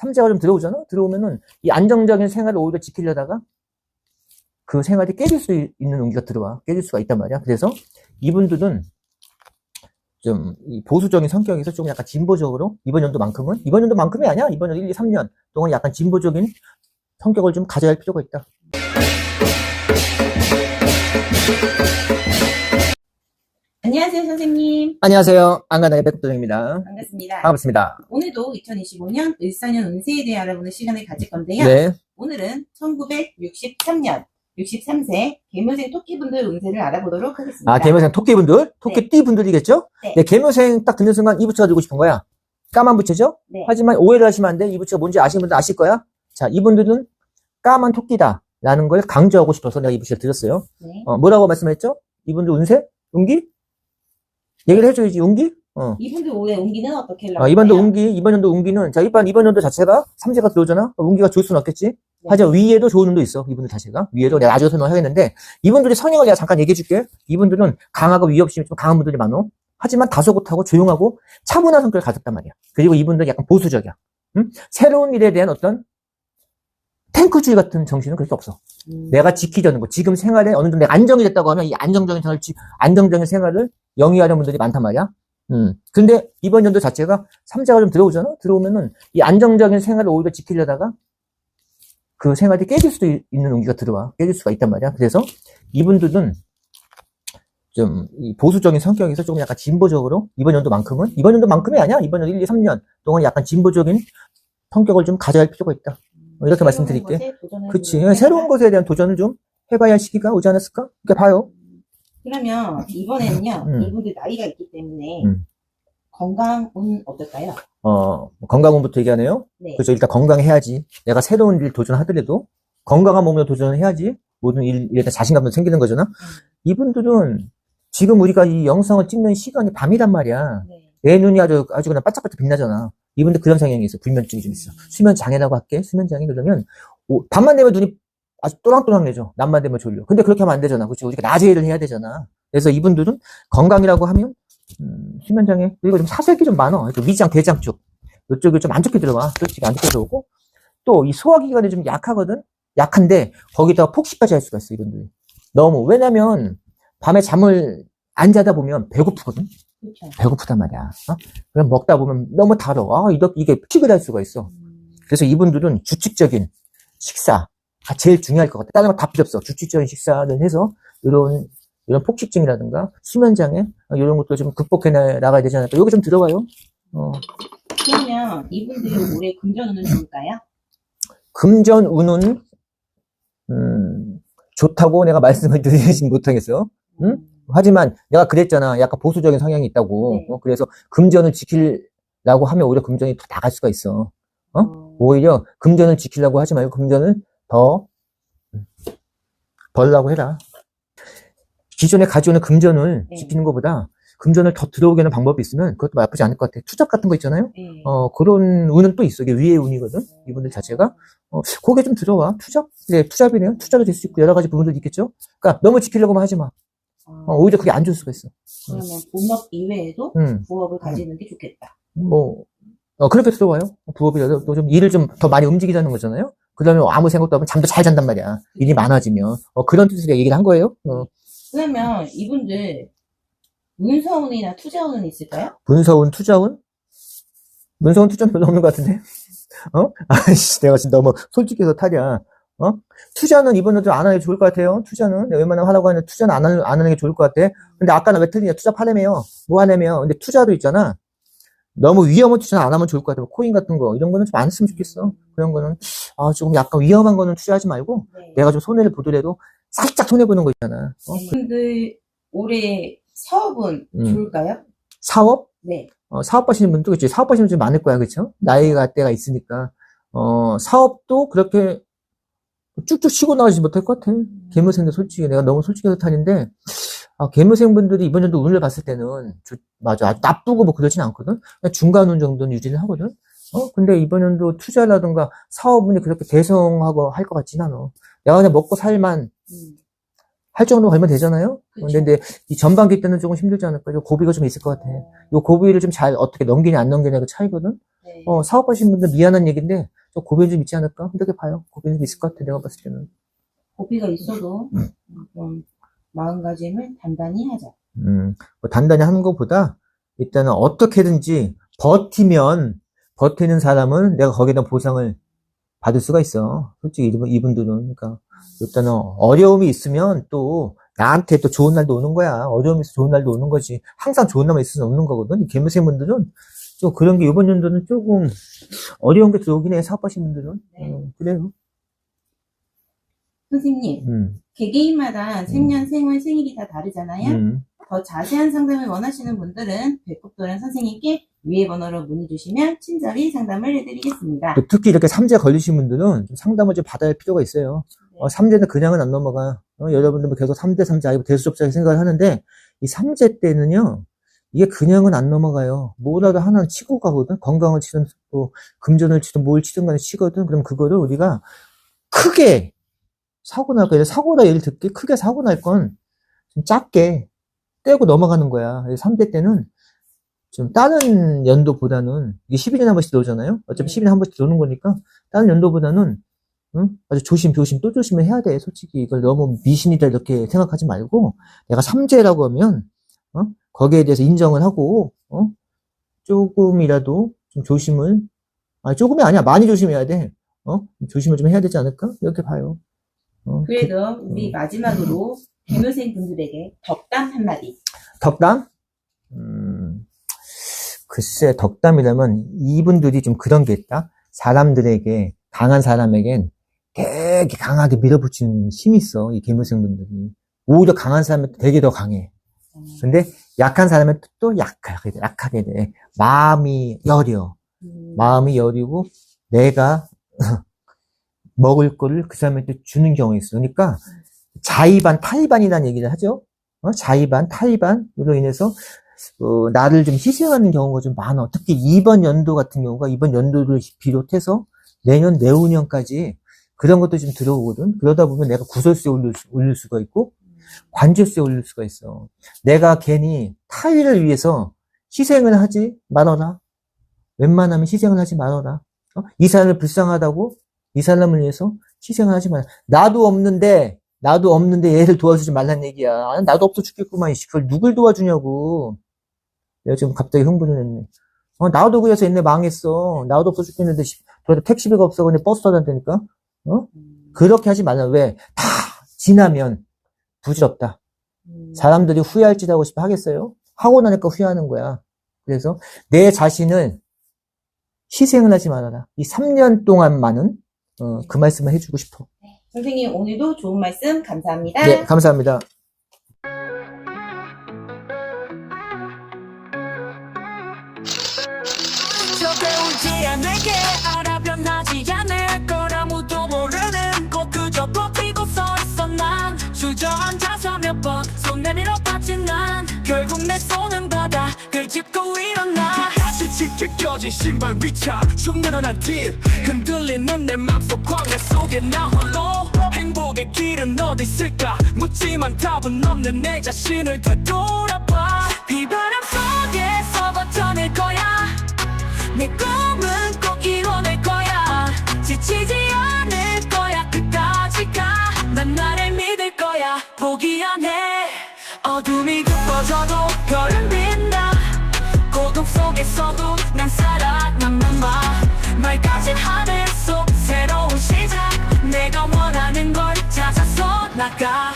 삼재가 좀 들어오잖아? 들어오면은 이 안정적인 생활을 오히려 지키려다가 그 생활이 깨질 수 있는 운기가 들어와. 깨질 수가 있단 말이야. 그래서 이분들은 좀 이 보수적인 성격에서 좀 약간 진보적으로 이번 연도만큼이 아니야. 이번 연도 1, 2, 3년 동안 약간 진보적인 성격을 좀 가져야 할 필요가 있다. 안녕하세요, 선생님. 안녕하세요. 안간하게 백도정입니다. 반갑습니다. 반갑습니다. 오늘도 2025년 을사년 운세에 대해 알아보는 시간을 가질 건데요. 네. 오늘은 1963년 63세 계묘생 토끼분들 운세를 알아보도록 하겠습니다. 아, 계묘생 토끼분들? 토끼띠 분들이겠죠? 네. 네, 계묘생 딱 듣는 순간 이 부처가 들고 싶은 거야. 까만 부처죠? 네. 하지만 오해를 하시면 안 돼. 이 부처가 뭔지 아시는 분들 아실 거야. 자, 이분들은 까만 토끼다. 라는 걸 강조하고 싶어서 내가 이 부처를 드렸어요. 네. 뭐라고 말씀했죠? 이분들 운세? 운기? 얘기를 해줘야지, 운기? 이분들 올해 운기는 어떻게 흘러가요? 이번 연도 운기는, 자, 이번 연도 자체가 삼재가 들어오잖아? 운기가 좋을 수는 없겠지? 네. 하지만 위에도 좋은 운도 있어, 이분들 자체가. 위에도 내가 나중에 설명하겠는데, 이분들의 성향을 내가 잠깐 얘기해 줄게. 이분들은 강하고 위협심이 좀 강한 분들이 많어. 하지만 다소곳하고 조용하고 차분한 성격을 가졌단 말이야. 그리고 이분들은 약간 보수적이야. 응? 새로운 일에 대한 어떤 탱크주의 같은 정신은 그렇게 없어. 내가 지키려는 거. 지금 생활에 어느 정도 내가 안정이 됐다고 하면 이 안정적인 생활을 영위하려는 분들이 많단 말이야. 근데 이번 연도 자체가 삼재가 좀 들어오잖아? 들어오면은 이 안정적인 생활을 오히려 지키려다가 그 생활이 깨질 수도 있는 운기가 들어와. 깨질 수가 있단 말이야. 그래서 이분들은 좀 이 보수적인 성격에서 조금 약간 진보적으로 이번 연도만큼이 아니야. 이번 연도 1, 2, 3년 동안 약간 진보적인 성격을 좀 가져야 할 필요가 있다. 이렇게 말씀드릴게. 그치. 새로운 것에 대한 도전을 좀 해봐야 할 시기가 오지 않았을까? 이렇게 봐요. 그러면 이번에는요, 이분들 나이가 있기 때문에 건강은 어떨까요? 건강운부터 얘기하네요. 네. 그렇죠. 일단 건강해야지. 내가 새로운 일 도전하더라도 건강한 몸으로 도전을 해야지 모든 일에 대한 자신감도 생기는 거잖아. 이분들은 지금 우리가 이 영상을 찍는 시간이 밤이란 말이야. 네. 내 눈이 아주 그냥 바짝바짝 빛나잖아. 이분들 그런 성향이 있어. 불면증이 좀 있어. 수면장애라고 할게. 수면장애. 그러면 밤만 되면 눈이 아주 또랑또랑해져. 낮만 되면 졸려. 근데 그렇게 하면 안 되잖아. 그렇죠? 우리가 낮에 일을 해야 되잖아. 그래서 이분들은 건강이라고 하면 수면장애, 그리고 좀 사색이 좀 많아. 위장, 대장 쪽. 이쪽이 좀 안 좋게 들어와. 솔직히 안 좋게 들어오고. 또 이 소화기관이 좀 약하거든? 약한데, 거기다가 폭식까지 할 수가 있어, 이분들이. 너무. 왜냐면, 밤에 잠을 안 자다 보면 배고프거든? 그렇죠. 배고프단 말이야. 그냥 먹다 보면 너무 달아. 이게 폭식을 할 수가 있어. 그래서 이분들은 주축적인 식사가 제일 중요할 것 같아. 다른 거 다 필요 없어. 주축적인 식사를 해서, 이런 폭식증이라든가, 수면장애, 이런 것도 좀 극복해 나가야 되지 않을까. 여기 좀 들어봐요. 그러면 이분들 올해 금전운은 좋을까요? 금전운은, 좋다고 내가 말씀을 드리진 못하겠어. 하지만 내가 그랬잖아. 약간 보수적인 성향이 있다고. 네. 그래서 금전을 지키려고 하면 오히려 금전이 더 나갈 수가 있어. 오히려 금전을 지키려고 하지 말고 금전을 더 벌려고 해라. 기존에 가져오는 금전을 지키는 것보다 금전을 더 들어오게 하는 방법이 있으면 그것도 나쁘지 않을 것 같아. 투잡 같은 거 있잖아요. 네. 그런 운은 또 있어. 이게 위의 운이거든. 이분들 자체가. 그게 좀 들어와. 투잡? 네, 투잡이네요. 투잡이 될 수 있고 여러 가지 부분들이 있겠죠. 그러니까 너무 지키려고만 하지 마. 오히려 그게 안 좋을 수가 있어. 그러면 본업 이외에도 부업을 가지는 게 좋겠다. 그렇게 들어와요. 부업이라도 또 좀 일을 좀 더 많이 움직이자는 거잖아요. 그 다음에 아무 생각도 없으면 잠도 잘 잔단 말이야. 일이 많아지면. 그런 뜻으로 얘기를 한 거예요. 그러면 이분들 문서운이나 투자운은 있을까요? 문서운, 투자운? 문서운, 투자는 별로 없는 것 같은데? 아이씨, 내가 지금 너무 솔직해서 타냐. 투자는 이번에 좀 안 하는 게 좋을 것 같아요. 투자는. 내가 웬만하면 하라고 하는데 투자는 안 하는 게 좋을 것 같아. 근데 아까는 왜 틀리냐. 투자 파려면, 뭐 하려면. 근데 투자도 있잖아. 너무 위험한 투자는 안 하면 좋을 것 같아. 코인 같은 거. 이런 거는 좀 안 했으면 좋겠어. 그런 거는. 조금 약간 위험한 거는 투자하지 말고, 네. 내가 좀 손해를 보더라도 살짝 손해보는 거 있잖아. 이분들 올해 사업은 좋을까요? 사업? 네. 사업하시는 분도 있지. 사업하시는 분이 많을 거야. 그쵸? 나이가 때가 있으니까. 사업도 그렇게 쭉쭉 치고 나가지 못할 것 같아. 계무생들 솔직히 내가 너무 솔직해서 타는데 계무생분들이 이번 연도 운을 봤을 때는 맞아. 아주 나쁘고 뭐 그러진 않거든. 그냥 중간 운 정도는 유지를 하거든. 근데 이번 연도 투자라든가 사업운이 그렇게 대성하고 할 것 같진 않아. 내가 그냥 먹고 살만 할 정도 걸면 되잖아요? 그쵸. 근데 이 전반기 때는 조금 힘들지 않을까? 요 고비가 좀 있을 것 같아. 요 고비를 좀 잘 어떻게 넘기냐, 안 넘기냐 그 차이거든? 네. 사업하시는 분들 미안한 얘기인데, 저 고비는 좀 있지 않을까? 이렇게 봐요. 고비는 좀 있을 것 같아, 내가 봤을 때는. 고비가 있어도 좀 마음가짐을 단단히 하자. 뭐 단단히 하는 것보다, 일단은 어떻게든지 버티는 사람은 내가 거기다 보상을 받을 수가 있어. 솔직히 이분들은. 그러니까, 일단은 어려움이 있으면 또, 나한테 또 좋은 날도 오는 거야. 어려움이 있어 좋은 날도 오는 거지. 항상 좋은 날만 있을 수는 없는 거거든. 이 개미생분들은 좀 그런 게 이번 연도는 조금 어려운 게 들어오긴 해. 사업하시는 분들은. 네. 그래요. 선생님, 개개인마다 생년, 생월, 생일이 다 다르잖아요. 더 자세한 상담을 원하시는 분들은 백국도련 선생님께 위의 번호로 문의 주시면 친절히 상담을 해드리겠습니다. 특히 이렇게 삼재 걸리신 분들은 좀 상담을 좀 받아야 할 필요가 있어요. 삼재는 그냥은 안 넘어가. 여러분들 뭐 계속 삼재, 아니고 대수접자 생각을 하는데, 이 삼재 때는요, 이게 그냥은 안 넘어가요. 뭐라도 하나는 치고 가거든? 건강을 치든, 뭐, 금전을 치든, 뭘 치든 간에 치거든? 그럼 그거를 우리가 크게 사고 날 거야. 사고라 예를 들게 크게 사고 날 건 좀 작게 떼고 넘어가는 거야. 3대 때는 좀 다른 연도보다는, 이게 12년에 한 번씩 들어오잖아요? 어차피 12년에 한 번씩 들어오는 거니까, 다른 연도보다는, 아주 조심, 또 조심을 해야 돼. 솔직히 이걸 너무 미신이다 이렇게 생각하지 말고, 내가 삼재라고 하면, 거기에 대해서 인정을 하고, 조금이라도 좀 조심을, 조금이 아니야. 많이 조심해야 돼. 조심을 좀 해야 되지 않을까? 이렇게 봐요. 그래도 우리 마지막으로 개묘생 분들에게 덕담 한마디. 덕담? 글쎄, 덕담이라면 이분들이 좀 그런 게 있다. 사람들에게, 강한 사람에겐 되게 강하게 밀어붙이는 힘이 있어. 이 개묘생분들이. 오히려 강한 사람은 되게 더 강해. 근데 약한 사람은 또 약하게 돼. 마음이 여려. 마음이 여리고 내가 먹을 거를 그 사람한테 주는 경우가 있어. 그러니까 자의반, 타의반이라는 얘기를 하죠. 자의반, 타의반으로 인해서 나를 좀 희생하는 경우가 좀 많아. 특히 이번 연도 같은 경우가 이번 연도를 비롯해서 내년, 내후년까지 그런 것도 좀 들어오거든. 그러다 보면 내가 구설수에 올릴 수가 있고 관제수에 올릴 수가 있어. 내가 괜히 타의를 위해서 희생을 하지 말아라. 웬만하면 희생을 하지 말아라. 이 사람을 불쌍하다고 이 사람을 위해서 희생을 하지 마라. 나도 없는데 얘를 도와주지 말란 얘기야. 나도 없어 죽겠구만. 그걸 누굴 도와주냐고. 내가 지금 갑자기 흥분을 했네. 나도 그래서 옛날에 망했어. 나도 없어 죽겠는데 그래도 택시비가 없어. 근데 버스 타야 되니까. 그렇게 하지 말라. 왜? 다 지나면 부질없다. 사람들이 후회할 짓 하고 싶어 하겠어요? 하고 나니까 후회하는 거야. 그래서 내 자신을 희생을 하지 말아라. 이 3년 동안만은 그 말씀을 해주고 싶어. 선생님 오늘도 좋은 말씀 감사합니다. 네, 감사합니다. 배우지 않을게 알아 변하지 않을 걸 아무도 모르는 꽃 그저 꽃피고 서있어 난 주저앉아서 몇 번 손 내밀어 봤지 난 결국 내 손은 바닥을 짚고 일어나 다시 지켜껴진 신발 위차 흉내난 딜 흔들리는 내 맘속 광야 속에 나 홀로 행복의 길은 어디 있을까 묻지만 답은 없는 내 자신을 되돌아봐 비바람 속에서 버텨낼 거야 내 꿈은 꼭 이뤄낼 거야 지치지 않을 거야 끝까지 가 난 나를 믿을 거야 포기 안 해 어둠이 깊어져도 별은 빛나 고독 속에서도 난 살아남는 맑아진 하늘 속 새로운 시작 내가 원하는 걸 찾아서 나가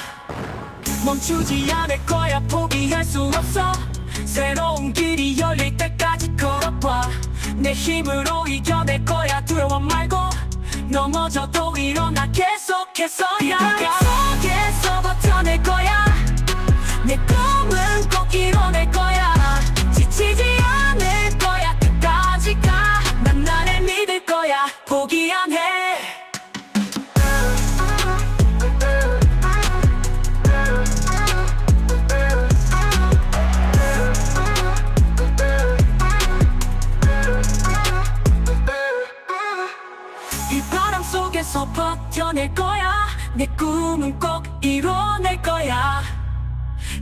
멈추지 않을 거야 포기할 수 없어 새로운 길이 열릴 때까지 걸어봐 내 힘으로 이겨낼 거야 두려워 말고 넘어져도 일어나 계속해서 비바람 속에서 버텨낼 거야 내 꿈은 꼭 이뤄낼 거야 지치지 않을 거야 끝까지 가 난 나를 믿을 거야 포기 안 해 이 바람 속에서 버텨낼 거야 내 꿈은 꼭 이뤄낼 거야.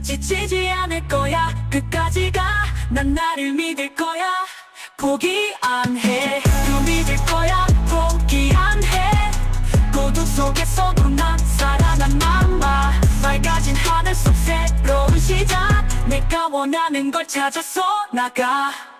지치지 않을 거야. 끝까지 가. 난 나를 믿을 거야. 포기 안 해. 또 믿을 거야. 포기 안 해. 고독 속에서도 난 살아난 맘마. 맑아진 하늘 속 새로운 시작. 내가 원하는 걸 찾아서 나가.